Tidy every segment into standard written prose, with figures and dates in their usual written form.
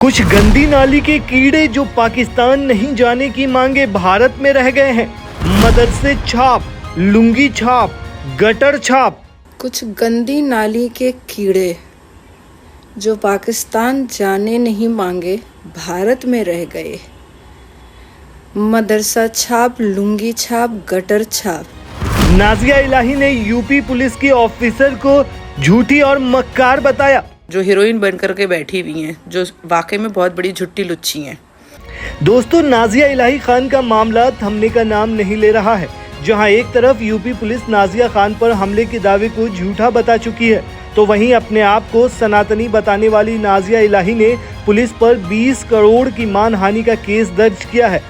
कुछ गंदी नाली के कीड़े जो पाकिस्तान नहीं जाने की मांगे भारत में रह गए हैं। मदरसे छाप, लुंगी छाप, गटर छाप। कुछ गंदी नाली के कीड़े जो पाकिस्तान जाने नहीं मांगे भारत में रह गए। मदरसा छाप, लुंगी छाप, गटर छाप। नाजिया इलाही ने यूपी पुलिस की ऑफिसर को झूठी और मक्कार बताया, जो हीरोइन बनकर के बैठी हुई हैं, जो वाकई में बहुत बड़ी झुट्टी लुच्ची हैं। दोस्तों, नाजिया इलाही खान का मामला थमने का नाम नहीं ले रहा है। जहां एक तरफ यूपी पुलिस नाजिया खान पर हमले के दावे को झूठा बता चुकी है, तो वहीं अपने आप को सनातनी बताने वाली नाजिया इलाही ने पुलिस पर 20 करोड़ की मानहानि का केस दर्ज किया है।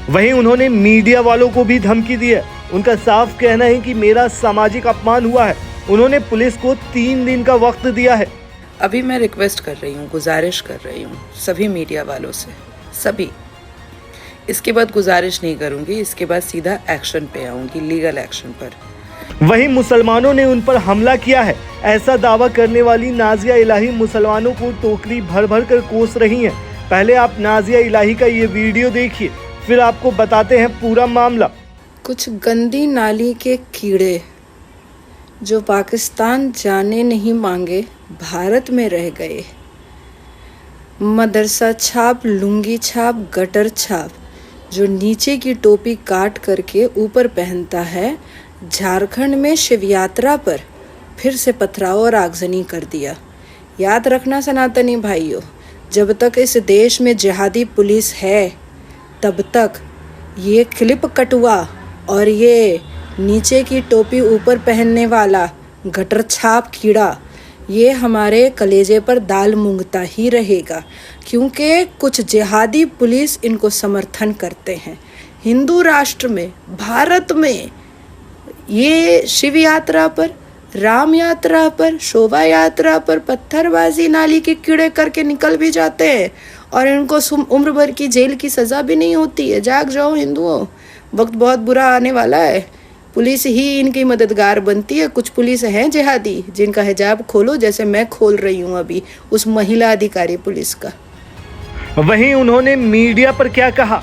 वहीं उन्होंने मीडिया वालों को भी धमकी दी है। उनका साफ कहना है कि मेरा सामाजिक अपमान हुआ है। उन्होंने पुलिस को 3 दिन का वक्त दिया है। अभी मैं रिक्वेस्ट कर रही हूँ, गुजारिश कर रही हूँ सभी मीडिया वालों से, सभी। इसके बाद गुजारिश नहीं करूँगी, इसके बाद सीधा एक्शन पे आऊँगी, लीगल एक्शन पर। वहीं मुसलमानों ने उन पर हमला किया है, ऐसा दावा करने वाली नाजिया इलाही मुसलमानों को टोकरी भर भर कर कोस रही हैं। पहले आप नाजिया इलाही का ये वीडियो देखिए, फिर आपको बताते हैं पूरा मामला। कुछ गंदी नाली के कीड़े जो पाकिस्तान जाने नहीं मांगे भारत में रह गए। मदरसा छाप, लुंगी छाप, गटर छाप। जो नीचे की टोपी काट करके ऊपर पहनता है, झारखंड में शिव यात्रा पर फिर से पथराव और आगजनी कर दिया। याद रखना सनातनी भाइयों, जब तक इस देश में जिहादी पुलिस है तब तक ये क्लिप कटुआ और ये नीचे की टोपी ऊपर पहनने वाला गटर छाप कीड़ा ये हमारे कलेजे पर दाल मूंगता ही रहेगा, क्योंकि कुछ जिहादी पुलिस इनको समर्थन करते हैं। हिंदू राष्ट्र में, भारत में ये शिव यात्रा पर, राम यात्रा पर, शोभा यात्रा पर पत्थरबाजी नाली के कीड़े करके निकल भी जाते हैं और इनको उम्र भर की जेल की सज़ा भी नहीं होती है। जाग जाओ हिंदुओं, वक्त बहुत बुरा आने वाला है। पुलिस ही इनकी मददगार बनती है। कुछ पुलिस हैं जिहादी जिनका हिजाब खोलो, जैसे मैं खोल रही हूँ अभी उस महिला अधिकारी पुलिस का। वहीं उन्होंने मीडिया पर क्या कहा,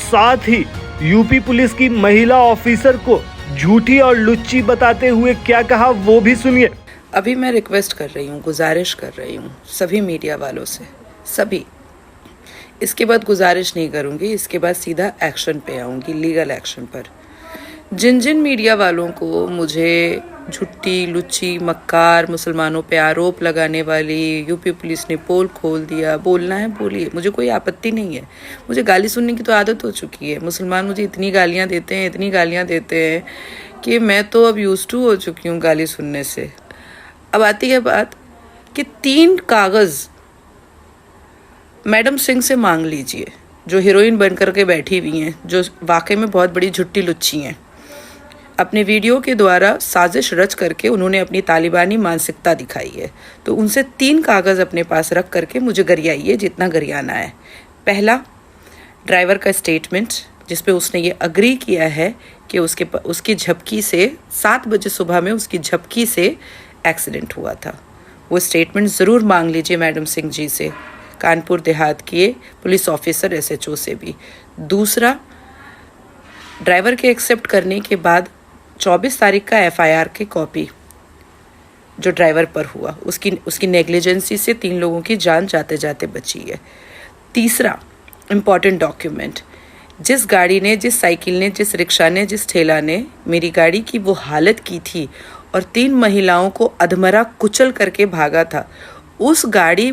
साथ ही यूपी पुलिस की महिला ऑफिसर को झूठी और लुच्ची बताते हुए क्या कहा, वो भी सुनिए। अभी मैं रिक्वेस्ट कर रही हूँ, गुजारिश कर रही हूँ सभी मीडिया वालों से, सभी। इसके बाद गुजारिश नहीं करूँगी, इसके बाद सीधा एक्शन पे आऊँगी, लीगल एक्शन पर। जिन जिन मीडिया वालों को मुझे झुट्टी, लुच्ची, मक्कार, मुसलमानों पे आरोप लगाने वाली यूपी पुलिस ने पोल खोल दिया, बोलना है बोलिए, मुझे कोई आपत्ति नहीं है। मुझे गाली सुनने की तो आदत हो चुकी है। मुसलमान मुझे इतनी गालियाँ देते हैं, इतनी गालियाँ देते हैं कि मैं तो अब यूज्ड टू हो चुकी हूँ गाली सुनने से। अब आती है बात कि 3 कागज़ मैडम सिंह से मांग लीजिए, जो हीरोइन बनकर के बैठी हुई हैं, जो वाकई में बहुत बड़ी झुट्टी लुच्ची हैं। अपने वीडियो के द्वारा साजिश रच करके उन्होंने अपनी तालिबानी मानसिकता दिखाई है, तो उनसे 3 कागज़ अपने पास रख करके मुझे गरियाइए, जितना गरियाना है। पहला, ड्राइवर का स्टेटमेंट, जिसपे उसने ये अग्री किया है कि उसकी झपकी से 7 बजे सुबह में उसकी झपकी से एक्सीडेंट हुआ था। वो स्टेटमेंट ज़रूर मांग लीजिए मैडम सिंह जी से, कानपुर देहात के पुलिस ऑफिसर SHO से भी। दूसरा, ड्राइवर के एक्सेप्ट करने के बाद 24 तारीख का FIR की कॉपी जो ड्राइवर पर हुआ, उसकी नेग्लिजेंसी से 3 लोगों की जान जाते जाते बची है। तीसरा इम्पॉर्टेंट डॉक्यूमेंट, जिस गाड़ी ने, जिस साइकिल ने, जिस रिक्शा ने, जिस ठेला ने मेरी गाड़ी की वो हालत की थी और 3 महिलाओं को अधमरा कुचल करके भागा था, उस गाड़ी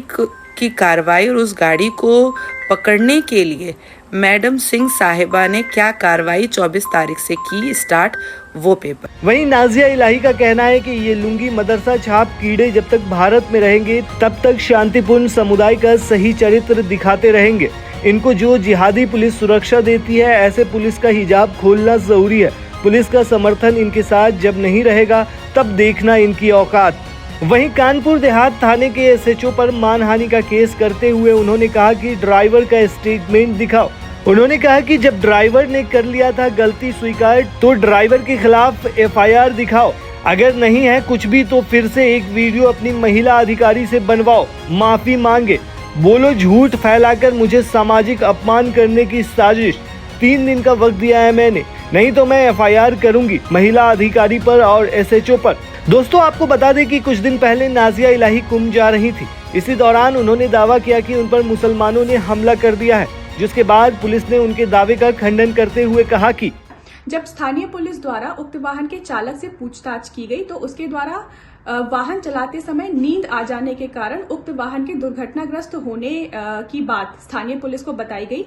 की कार्रवाई और उस गाड़ी को पकड़ने के लिए मैडम सिंह साहिबा ने क्या कार्रवाई 24 तारीख से की स्टार्ट, वो पेपर। वहीं नाजिया इलाही का कहना है कि ये लुंगी मदरसा छाप कीड़े जब तक भारत में रहेंगे तब तक शांतिपूर्ण समुदाय का सही चरित्र दिखाते रहेंगे। इनको जो जिहादी पुलिस सुरक्षा देती है, ऐसे पुलिस का हिजाब खोलना जरूरी है। पुलिस का समर्थन इनके साथ जब नहीं रहेगा तब देखना इनकी औकात। वहीं कानपुर देहात थाने के SHO पर मानहानि का केस करते हुए उन्होंने कहा कि ड्राइवर का स्टेटमेंट दिखाओ। उन्होंने कहा कि जब ड्राइवर ने कर लिया था गलती स्वीकार, तो ड्राइवर के खिलाफ FIR दिखाओ। अगर नहीं है कुछ भी तो फिर से एक वीडियो अपनी महिला अधिकारी से बनवाओ, माफी मांगे। बोलो झूठ फैलाकर मुझे सामाजिक अपमान करने की साजिश। 3 दिन का वक्त दिया है मैंने, नहीं तो मैं FIR करूंगी महिला अधिकारी पर और SHO पर। दोस्तों आपको बता दें कि कुछ दिन पहले नाजिया इलाही कुंभ जा रही थी। इसी दौरान उन्होंने दावा किया कि उन पर मुसलमानों ने हमला कर दिया है, जिसके बाद पुलिस ने उनके दावे का खंडन करते हुए कहा कि जब स्थानीय पुलिस द्वारा उक्त वाहन के चालक से पूछताछ की गई तो उसके द्वारा वाहन चलाते समय नींद आ जाने के कारण उक्त वाहन के दुर्घटनाग्रस्त होने की बात स्थानीय पुलिस को बताई गई।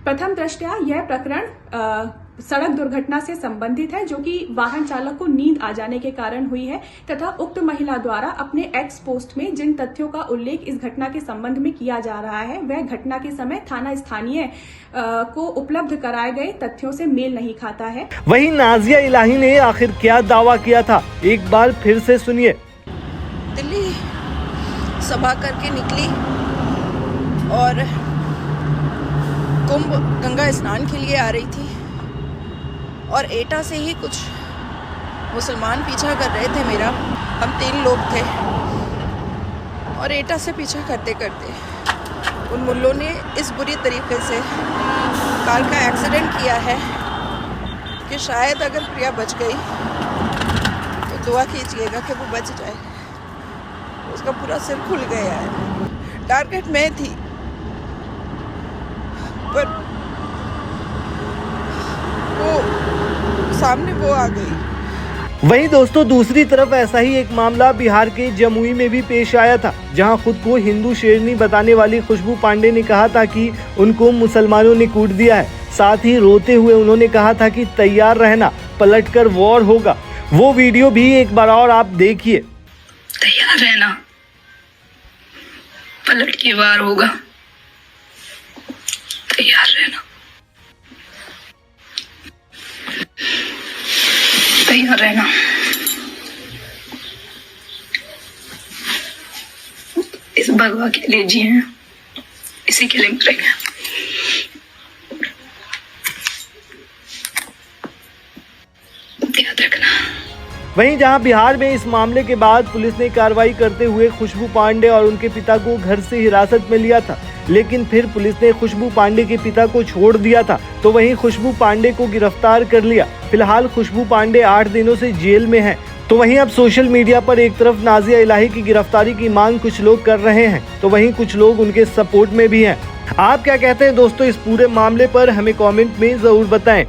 प्रथम दृष्टया यह प्रकरण सड़क दुर्घटना से संबंधित है, जो कि वाहन चालक को नींद आ जाने के कारण हुई है तथा उक्त महिला द्वारा अपने एक्स पोस्ट में जिन तथ्यों का उल्लेख इस घटना के संबंध में किया जा रहा है वह घटना के समय थाना स्थानीय को उपलब्ध कराए गए तथ्यों से मेल नहीं खाता है। वहीं नाजिया इलाही ने आखिर क्या दावा किया था, एक बार फिर से सुनिए। दिल्ली सभा करके निकली और कुंभ गंगा स्नान के लिए आ रही थी और एटा से ही कुछ मुसलमान पीछा कर रहे थे मेरा। हम 3 लोग थे और एटा से पीछा करते करते उन मुल्लों ने इस बुरी तरीके से कार का एक्सीडेंट किया है कि शायद अगर प्रिया बच गई तो दुआ कीजिएगा कि वो बच जाए। उसका पूरा सिर खुल गया है। टारगेट मैं थी पर वो सामने वो आ गई। वहीं दोस्तों दूसरी तरफ ऐसा ही एक मामला बिहार के जमुई में भी पेश आया था, जहां खुद को हिंदू शेरनी बताने वाली खुशबू पांडे ने कहा था कि उनको मुसलमानों ने कूट दिया है। साथ ही रोते हुए उन्होंने कहा था कि तैयार रहना, पलटकर वॉर होगा। वो वीडियो भी एक बार और आप देखिए। तैयार रहना, पलट के वार होगा। तैयार रहना, तैयार रहना। इस भगवा के लिए जिए हैं, इसी के लिए मरेंगे। याद रखना। वहीं जहां बिहार में इस मामले के बाद पुलिस ने कार्रवाई करते हुए खुशबू पांडे और उनके पिता को घर से हिरासत में लिया था, लेकिन फिर पुलिस ने खुशबू पांडे के पिता को छोड़ दिया था, तो वहीं खुशबू पांडे को गिरफ्तार कर लिया। फिलहाल खुशबू पांडे 8 दिनों से जेल में हैं। तो वहीं अब सोशल मीडिया पर एक तरफ नाजिया इलाही की गिरफ्तारी की मांग कुछ लोग कर रहे हैं, तो वहीं कुछ लोग उनके सपोर्ट में भी हैं। आप क्या कहते हैं दोस्तों इस पूरे मामले पर, हमें कमेंट में जरूर बताएं।